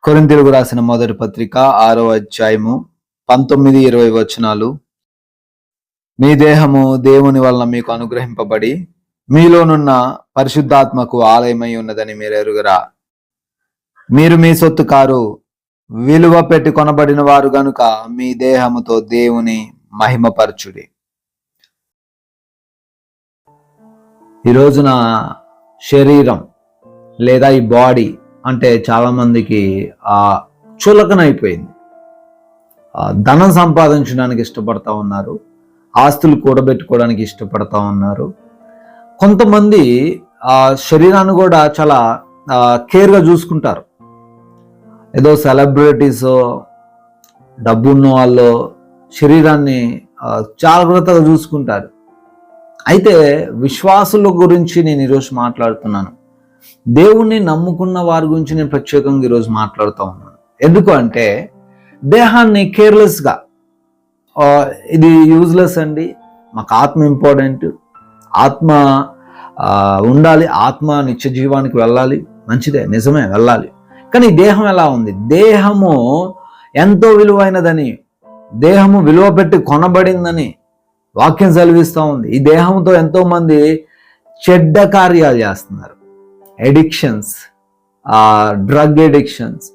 కొరింథీయులకు రాసిన మొదటి పత్రిక 6వ అధ్యాయము 19-20 వచనాలు. మీ దేహము దేవుని వలన మీకు అనుగ్రహింపబడి మీలోనున్న పరిశుద్ధాత్మకు ఆలయమై ఉన్నదని మీరు ఎరుగరా. మీరు మీ సొత్తు కారు, విలువ పెట్టి కొనబడిన వారు గనుక మీ దేహముతో దేవుని మహిమపరచుడి. ఈ రోజున శరీరం లేదా ఈ బాడీ అంటే చాలా మందికి చులకనైపోయింది. ధనం సంపాదించడానికి ఇష్టపడతా ఉన్నారు, ఆస్తులు కూడబెట్టుకోవడానికి ఇష్టపడతా ఉన్నారు. కొంతమంది ఆ శరీరాన్ని కూడా చాలా కేర్గా చూసుకుంటారు. ఏదో సెలబ్రిటీస్, డబ్బున్న వాళ్ళు శరీరాన్ని జాగ్రత్తగా చూసుకుంటారు. అయితే విశ్వాసుల గురించి నేను ఈరోజు మాట్లాడుతున్నాను. దేవుణ్ణి నమ్ముకున్న వారి గురించి నేను ప్రత్యేకంగా ఈరోజు మాట్లాడుతూ ఉన్నాను. ఎందుకు అంటే దేహాన్ని కేర్లెస్గా ఇది యూజ్లెస్ అండి, మాకు ఆత్మ ఇంపార్టెంట్, ఆత్మ ఉండాలి, ఆత్మ నిత్య జీవానికి వెళ్ళాలి, మంచిదే, నిజమే, వెళ్ళాలి. కానీ దేహం ఎలా ఉంది? దేహము ఎంతో విలువైనదని, దేహము విలువ పెట్టి కొనబడిందని వాక్యం సెలవిస్తూ ఉంది. ఈ దేహంతో ఎంతోమంది చెడ్డ కార్యాలు చేస్తున్నారు. ఎడిక్షన్స్, డ్రగ్ ఎడిక్షన్స్,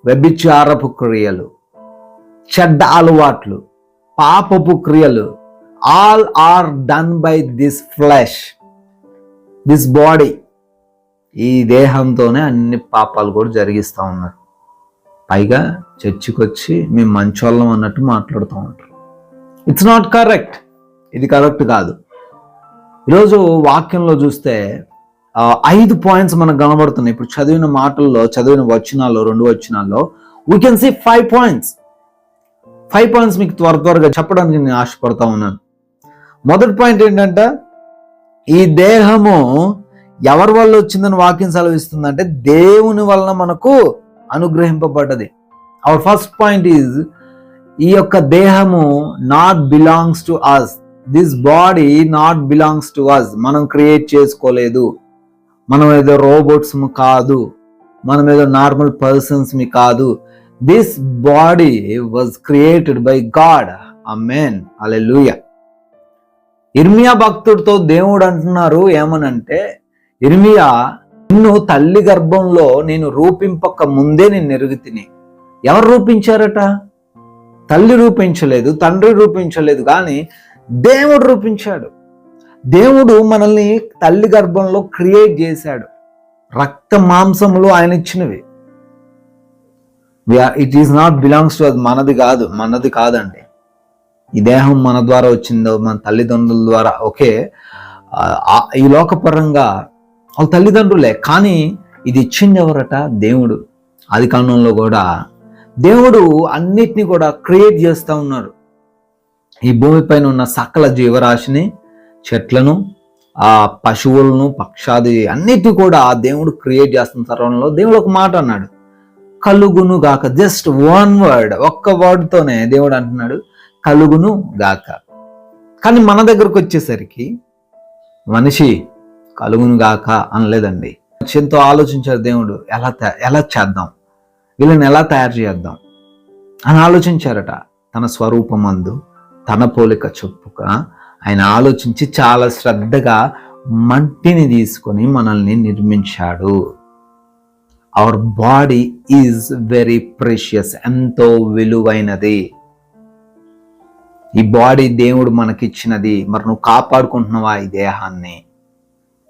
వ్యభిచారపు క్రియలు, చెడ్డ అలవాట్లు, పాపపు క్రియలు, all are done by this flesh, this body. ఈ దేహంతోనే అన్ని పాపాలు కూడా జరిగిస్తూ ఉన్నారు. పైగా చర్చికి వచ్చి మేము మంచోళ్ళం అన్నట్టు మాట్లాడుతూ ఉంటారు. It's not correct. ఇది కరెక్ట్ కాదు. ఈరోజు వాక్యంలో చూస్తే 5 పాయింట్స్ మనకు కనబడుతున్నాయి. ఇప్పుడు చదివిన మాటల్లో, చదివిన వచనాల్లో, 2 వచనాల్లో we can see 5 points. 5 points మీకు త్వరగా చెప్పడానికి నేను ఆశపడతా ఉన్నాను. మొదటి పాయింట్ ఏంటంటే, ఈ దేహము ఎవరి వల్ల వచ్చిందని వాక్యం సెలవిస్తుందంటే దేవుని వలన మనకు అనుగ్రహింపబడ్డది. అవర్ ఫస్ట్ పాయింట్ ఈజ్, ఈ యొక్క దేహము not belongs to us. This body not belongs to us. మనం క్రియేట్ చేసుకోలేదు. మనం ఏదో రోబోట్స్ కాదు, మనం ఏదో నార్మల్ పర్సన్స్ కాదు. This body was created by God. Amen, hallelujah. ఇర్మియా భక్తుడితో దేవుడు అంటున్నారు ఏమనంటే, ఇర్మియా, నిన్ను తల్లి గర్భంలో నేను రూపింపక ముందే నేను ఎరుగుతిని. ఎవరు రూపించారట? తల్లి రూపించలేదు, తండ్రి రూపించలేదు, కానీ దేవుడు రూపించాడు. దేవుడు మనల్ని తల్లి గర్భంలో క్రియేట్ చేశాడు. రక్త మాంసములు ఆయన ఇచ్చినవి. It is not belongs to, అది మనది కాదండి. ఈ దేహం మన ద్వారా వచ్చిందో, మన తల్లిదండ్రుల ద్వారా, ఓకే, ఈ లోకపరంగా వాళ్ళ తల్లిదండ్రులే, కానీ ఇది ఇచ్చింది ఎవరట? దేవుడు. ఆది కాండంలో కూడా దేవుడు అన్నిటినీ కూడా క్రియేట్ చేస్తూ ఉన్నారు. ఈ భూమిపైన ఉన్న సకల జీవరాశిని, చెట్లను, పశువులను, పక్షాది అన్నిటి కూడా దేవుడు క్రియేట్ చేస్తున్న తరుణంలో దేవుడు ఒక మాట అన్నాడు, కలుగును గాక. జస్ట్ వన్ వర్డ్, ఒక్క వర్డ్తోనే దేవుడు అంటున్నాడు కలుగును గాక. కానీ మన దగ్గరకు వచ్చేసరికి మనిషి కలుగును గాక అనలేదండి. ఎంతో ఆలోచించారు దేవుడు, ఎలా చేద్దాం, వీళ్ళని ఎలా తయారు చేద్దాం అని ఆలోచించారట. తన స్వరూపమందు తన పోలిక చొప్పుగా ఆయన ఆలోచించి చాలా శ్రద్ధగా మట్టిని తీసుకొని మనల్ని నిర్మించాడు. Our body is very precious, ఎంతో విలువైనది. ఈ బాడీ దేవుడు మనకిచ్చినది. మరి నువ్వు కాపాడుకుంటున్నావా ఈ దేహాన్ని?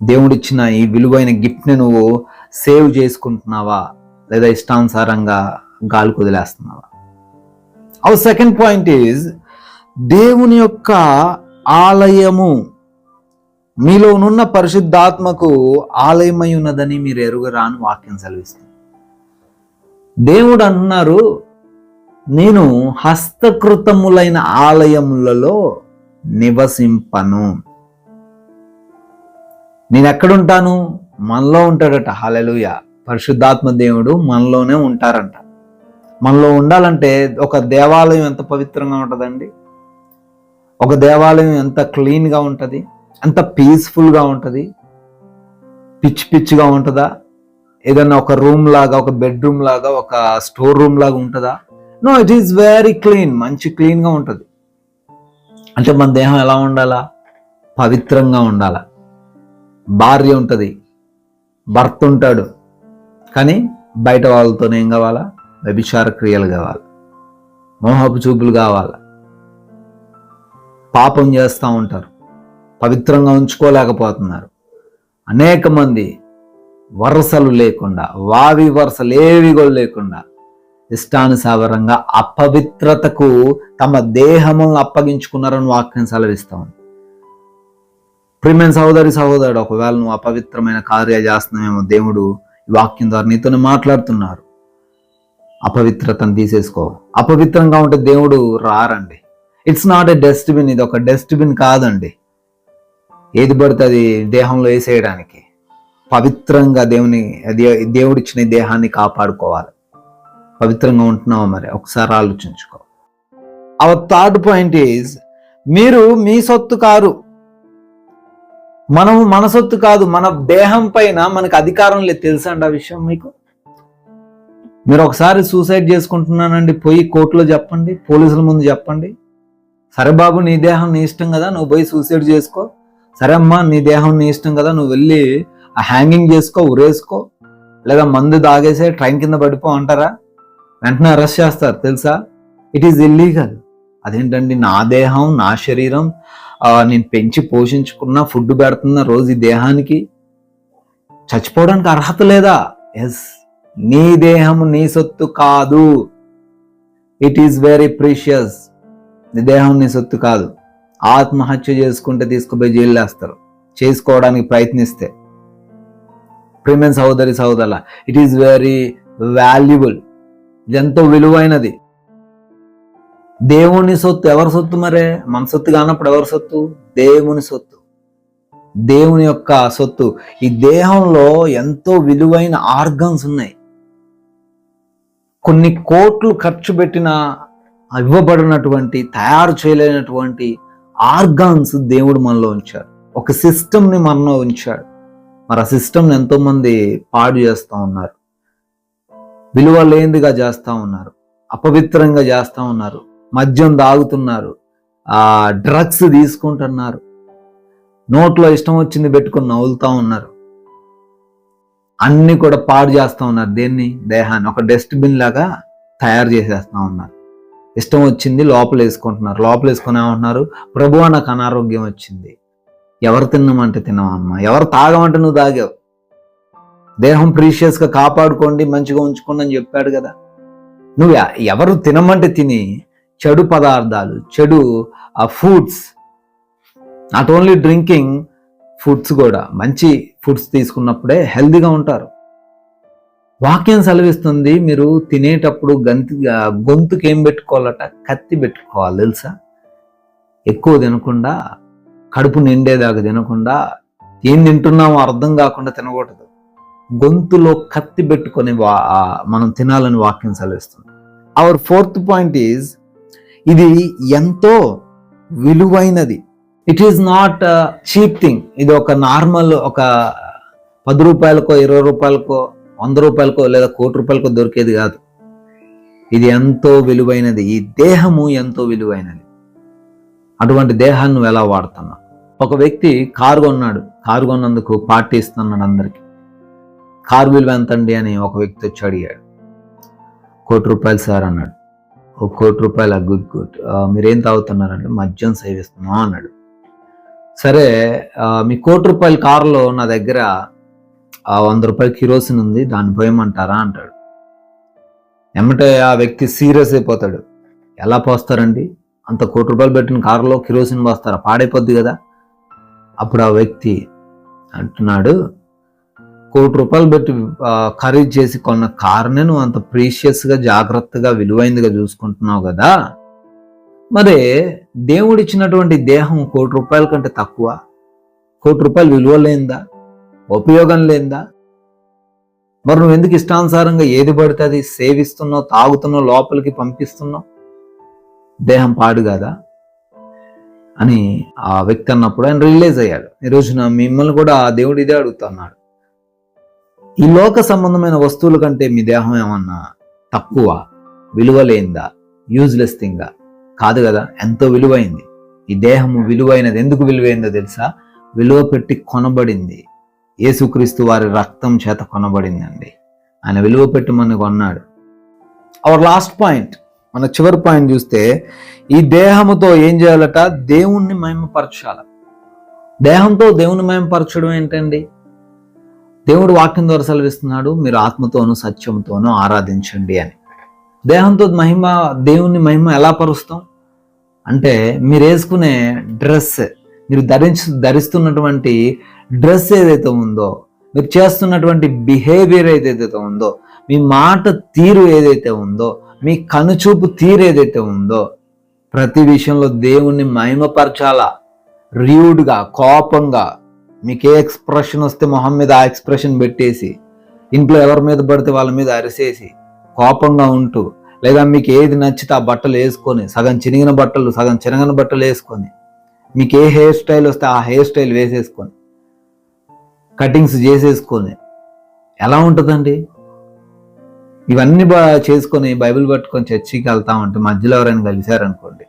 దేవుడిచ్చిన ఈ విలువైన గిఫ్ట్ని నువ్వు సేవ్ చేసుకుంటున్నావా, లేదా ఇష్టానుసారంగా గాలికి వదిలేస్తున్నావా? అవర్ సెకండ్ పాయింట్ ఈజ్, దేవుని యొక్క ఆలయము మీలోనున్న పరిశుద్ధాత్మకు ఆలయమై ఉన్నదని మీరు ఎరుగరా అని వాక్యం సెలవిస్తుంది. దేవుడు అంటున్నారు, నేను హస్తకృతములైన ఆలయములలో నివసింపను. నేను ఎక్కడుంటాను? మనలో ఉంటాడట. హల్లెలూయా. పరిశుద్ధాత్మ దేవుడు మనలోనే ఉంటారంట. మనలో ఉండాలంటే ఒక దేవాలయం ఎంత పవిత్రంగా ఉంటుందండి, ఒక దేవాలయం ఎంత క్లీన్గా ఉంటుంది, ఎంత పీస్ఫుల్గా ఉంటుంది, పిచ్చిగా ఉంటుందా? ఏదన్నా ఒక రూమ్ లాగా, ఒక బెడ్రూమ్ లాగా, ఒక స్టోర్ రూమ్ లాగా ఉంటుందా? No, it is very clean, మంచి క్లీన్గా ఉంటుంది. అంటే మన దేహం ఎలా ఉండాలా? పవిత్రంగా ఉండాల. భార్య ఉంటుంది, భర్త ఉంటాడు, కానీ బయట వాళ్ళతో ఏం కావాలా? వ్యభిచార క్రియలు కావాలి, మోహపు చూపులు కావాలి, పాపం చేస్తూ ఉంటారు, పవిత్రంగా ఉంచుకోలేకపోతున్నారు. అనేక మంది వరుసలు లేకుండా, వావి వరుసలు ఏవి కూడా లేకుండా ఇష్టానుసారంగా అపవిత్రతకు తమ దేహములను అప్పగించుకున్నారని వాక్యం సెలవిస్తాం. ప్రియమైన సహోదరుడు, ఒకవేళ నువ్వు అపవిత్రమైన కార్యాలు చేస్తున్నావేమో, దేవుడు ఈ వాక్యం ద్వారా నీతోనే మాట్లాడుతున్నారు. అపవిత్రతను తీసేసుకో. అపవిత్రంగా ఉంటే దేవుడు రారండి. ఇట్స్ నాట్ ఎ డస్ట్బిన్, ఇది ఒక డస్ట్బిన్ కాదండి. ఏది పడితే అది దేహంలో వేసేయడానికి. పవిత్రంగా దేవుడిచ్చిన దేహాన్ని కాపాడుకోవాలి. పవిత్రంగా ఉంటున్నావా? మరి ఒకసారి ఆలోచించుకో. అవర్ థర్డ్ పాయింట్ ఈజ్, మీరు మీ సొత్తు కారు. మనము మన సొత్తు కాదు. మన దేహం పైన మనకు అధికారం లేదు. తెలుసా అండి ఆ విషయం మీకు? మీరు ఒకసారి సూసైడ్ చేసుకుంటున్నానండి పోయి కోర్టులో చెప్పండి, పోలీసుల ముందు చెప్పండి. సరే బాబు, నీ దేహం నీ ఇష్టం కదా, నువ్వు పోయి సూసైడ్ చేసుకో. సరే అమ్మా, నీ దేహం నీ ఇష్టం కదా, నువ్వు వెళ్ళి ఆ హ్యాంగింగ్ చేసుకో, ఉరేసుకో, లేదా మందు తాగేసే ట్రైన్ కింద పడిపో అంటారా? వెంటనే అరెస్ట్ చేస్తారు. తెలుసా? It is illegal. అదేంటండి, నా దేహం, నా శరీరం, నేను పెంచి పోషించుకున్న, ఫుడ్ పెడుతున్న రోజు ఈ దేహానికి చచ్చిపోవడానికి అర్హత లేదా? ఎస్, నీ దేహం నీ సొత్తు కాదు. It is very precious. నీ దేహం నీ సొత్తు కాదు. ఆత్మహత్య చేసుకుంటే తీసుకుపోయి జైలు వేస్తారు, చేసుకోవడానికి ప్రయత్నిస్తే. ప్రియమైన సహోదరుల, ఇట్ ఈస్ వెరీ వాల్యుబుల్. ఇది ఎంతో విలువైనది. దేవుని సొత్తు. ఎవరి సొత్తు మరే? మన సొత్తు కానప్పుడు ఎవరి సొత్తు? దేవుని సొత్తు, దేవుని యొక్క సొత్తు. ఈ దేహంలో ఎంతో విలువైన ఆర్గన్స్ ఉన్నాయి. కొన్ని కోట్లు ఖర్చు పెట్టిన ఇవ్వబడినటువంటి, తయారు చేయలేనటువంటి ఆర్గాన్స్ దేవుడు మనలో ఉంచాడు. ఒక సిస్టమ్ని మనలో ఉంచాడు. మరి ఆ సిస్టమ్ని ఎంతో మంది పాడు చేస్తూ ఉన్నారు, విలువ లేనిదిగా చేస్తూ ఉన్నారు, అపవిత్రంగా చేస్తూ ఉన్నారు, మద్యం తాగుతున్నారు, డ్రగ్స్ తీసుకుంటున్నారు, నోట్లో ఇష్టం వచ్చింది పెట్టుకుని నవ్వులుతూ ఉన్నారు. అన్ని కూడా పాడు చేస్తూ ఉన్నారు. దేన్ని? దేహాన్ని ఒక డస్ట్బిన్ లాగా తయారు చేసేస్తూ ఉన్నారు. ఇష్టం వచ్చింది లోపల వేసుకుంటున్నారు. లోపల వేసుకుని ఏమంటున్నారు? ప్రభువా, నాకు అనారోగ్యం వచ్చింది. ఎవరు తిన్నామంటే తిన్నావమ్మా, ఎవరు తాగమంటే నువ్వు తాగావు. దేహం ప్రీషియస్గా కాపాడుకోండి, మంచిగా ఉంచుకోండి అని చెప్పాడు కదా. నువ్వు ఎవరు తినమంటే తిని చెడు పదార్థాలు, చెడు foods, not only drinking, foods కూడా మంచి ఫుడ్స్ తీసుకున్నప్పుడే హెల్తీగా ఉంటారు. వాక్యం సెలవిస్తుంది, మీరు తినేటప్పుడు గొంతుకి ఏం పెట్టుకోవాలట? కత్తి పెట్టుకోవాలి. తెలుసా? ఎక్కువ తినకుండా, కడుపు నిండేదాకా తినకుండా, ఏం తింటున్నామో అర్థం కాకుండా తినకూడదు. గొంతులో కత్తి పెట్టుకొని మనం తినాలని వాక్యం సెలవిస్తుంది. అవర్ ఫోర్త్ పాయింట్ ఈజ్, ఇది ఎంతో విలువైనది. It is not cheap thing. ఇది ఒక నార్మల్, ఒక 10 రూపాయలకో, 20 రూపాయలకో, 100 రూపాయలకో, లేదా 1 కోటి రూపాయలకో దొరికేది కాదు. ఇది ఎంతో విలువైనది. ఈ దేహము ఎంతో విలువైనది. అటువంటి దేహాన్ని నువ్వు ఎలా వాడుతున్నావు? ఒక వ్యక్తి కారు కొన్నాడు. కారు కొన్నందుకు పార్టీ ఇస్తున్నాడు అందరికి. కారు విలువ ఎంతండి అని ఒక వ్యక్తి వచ్చి అడిగాడు. 1 కోటి రూపాయలు సార్ అన్నాడు. 1 కోటి రూపాయల? గుడ్. మీరేం తాగుతున్నారంటే మద్యం సేవిస్తున్నాం అన్నాడు. సరే, మీ 1 కోటి రూపాయల కారులో నా దగ్గర 100 రూపాయల కిరోసిన్ ఉంది, దాన్ని పోయమంటారా అంటాడు. ఏమంటే ఆ వ్యక్తి సీరియస్ అయిపోతాడు. ఎలా పోస్తారండి? అంత 1 కోటి రూపాయలు పెట్టిన కారులో కిరోసిన్ పోస్తారా? పాడైపోద్ది కదా. అప్పుడు ఆ వ్యక్తి అంటున్నాడు, 1 కోటి రూపాయలు పెట్టి ఖరీదు చేసి కొన్న కారునే నువ్వు అంత ప్రీషియస్గా, జాగ్రత్తగా, విలువైనదిగా చూసుకుంటున్నావు కదా, మరి దేవుడిచ్చినటువంటి దేహం 1 కోటి రూపాయల కంటే తక్కువ? 1 కోటి రూపాయలు విలువ లేందా? ఉపయోగం లేందా? మరి నువ్వు ఎందుకు ఇష్టానుసారంగా ఏది పడితే అది సేవిస్తున్నావు, తాగుతున్నావు, లోపలికి పంపిస్తున్నావు? దేహం పాడు కదా అని ఆ వ్యక్తి అన్నప్పుడు ఆయన రియలైజ్ అయ్యాడు. ఈ రోజున మిమ్మల్ని కూడా దేవుడు ఇదే అడుగుతున్నాడు. ఈ లోక సంబంధమైన వస్తువుల కంటే మీ దేహం ఏమన్నా తక్కువ, విలువ లేనిదా, యూజ్లెస్ థింగా? కాదు కదా, ఎంతో విలువైంది. ఈ దేహము విలువైనది. ఎందుకు విలువైందో తెలుసా? విలువ పెట్టి కొనబడింది. యేసుక్రీస్తు వారి రక్తం చేత కొనబడిందండి. ఆయన విలువ పెట్టి మనకు కొన్నాడు. అవర్ లాస్ట్ పాయింట్, మన చివరి పాయింట్ చూస్తే, ఈ దేహముతో ఏం చేయాలట? దేవుణ్ణి మహిమపరచాలి. దేహంతో దేవుని మహిమపరచడం ఏంటండి? దేవుడు వాక్యం ద్వారా సెలవిస్తున్నాడు, మీరు ఆత్మతోనూ సత్యంతోనూ ఆరాధించండి అని. దేహంతో దేవుని మహిమ ఎలా పరుస్తాం అంటే, మీరు వేసుకునే డ్రెస్, మీరు ధరిస్తున్నటువంటి డ్రెస్ ఏదైతే ఉందో, మీరు చేస్తున్నటువంటి బిహేవియర్ ఏదైతే ఉందో, మీ మాట తీరు ఏదైతే ఉందో, మీ కనుచూపు తీరు ఏదైతే ఉందో, ప్రతి విషయంలో దేవుణ్ణి మహిమపరచాలా. ర్యూడ్గా, కోపంగా, మీకు ఏ ఎక్స్ప్రెషన్ వస్తే మొహం మీద ఆ ఎక్స్ప్రెషన్ పెట్టేసి, ఇంట్లో ఎవరి మీద పడితే వాళ్ళ మీద అరిసేసి కోపంగా ఉంటూ, లేదా మీకు ఏది నచ్చితే ఆ బట్టలు వేసుకొని, సగం చినిగిన బట్టలు సగం చినగని బట్టలు వేసుకొని, మీకు ఏ హెయిర్ స్టైల్ వస్తే ఆ హెయిర్ స్టైల్ వేసేసుకొని, కటింగ్స్ చేసేసుకొని, ఎలా ఉంటుందండి? ఇవన్నీ చేసుకొని బైబిల్ పట్టుకొని చర్చికి వెళ్తామంటే మధ్యలో ఎవరైనా కలిశారనుకోండి,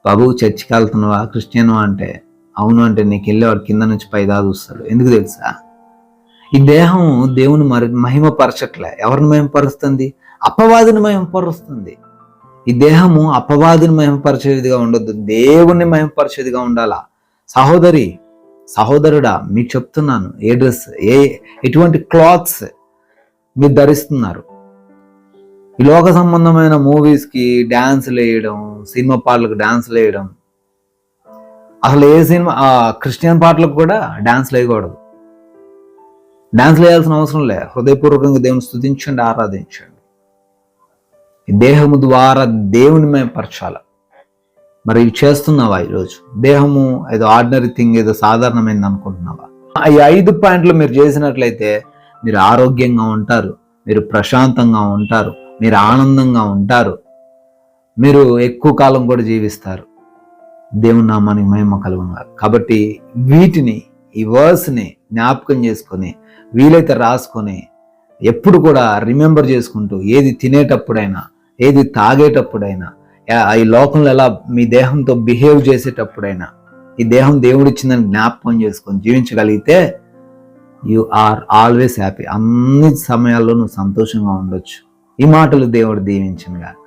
బాబు చర్చికి వెళ్తున్నావా, క్రిస్టియన్ అంటే అవును అంటే, నీకు వెళ్ళేవాడు కింద నుంచి పైదా చూస్తాడు. ఎందుకు తెలుసా? ఈ దేహం దేవుని మహిమపరచట్లే. ఎవరిని మహిమపరుస్తుంది? అపవాదిని మహిమపరుస్తుంది. ఈ దేహము అపవాదిని మహిమపరిచేదిగా ఉండొద్దు, దేవుణ్ణి మహిమపరిచేదిగా ఉండాలా. సహోదరి, సహోదరుడా, మీకు చెప్తున్నాను, ఏ డ్రెస్, ఎటువంటి క్లాత్స్ మీరు ధరిస్తున్నారు? ఈ లోక సంబంధమైన మూవీస్కి డ్యాన్సులు వేయడం, సినిమా పాటలకు డ్యాన్సులు వేయడం, అసలు ఏ సినిమా క్రిస్టియన్ పాటలకు కూడా డ్యాన్స్లు వేయకూడదు. డ్యాన్స్లు వేయాల్సిన అవసరం లే. హృదయపూర్వకంగా దేవుని స్తుతించండి, ఆరాధించండి. ఈ దేహము ద్వారా దేవుని మేము పరచాల. మరి ఇవి చేస్తున్నావా? ఈరోజు దేహము ఏదో ఆర్డినరీ థింగ్, ఏదో సాధారణమైంది అనుకుంటున్నావా? ఈ 5 పాయింట్లు మీరు చేసినట్లయితే మీరు ఆరోగ్యంగా ఉంటారు, మీరు ప్రశాంతంగా ఉంటారు, మీరు ఆనందంగా ఉంటారు, మీరు ఎక్కువ కాలం కూడా జీవిస్తారు. దేవుని నామానికి మహిమ కలుగును. కాబట్టి వీటిని, ఈ వర్స్ని జ్ఞాపకం చేసుకొని, వీలైతే రాసుకొని, ఎప్పుడు కూడా రిమెంబర్ చేసుకుంటూ, ఏది తినేటప్పుడైనా, ఏది తాగేటప్పుడైనా, ఈ లోకంలో ఎలా మీ దేహంతో బిహేవ్ చేసేటప్పుడైనా, ఈ దేహం దేవుడిచ్చిందని జ్ఞాపకం చేసుకొని జీవించగలిగితే యు ఆర్ ఆల్వేస్ హ్యాపీ. అన్ని సమయాల్లో నువ్వు సంతోషంగా ఉండొచ్చు. ఈ మాటలు దేవుడు దీవించును గాక.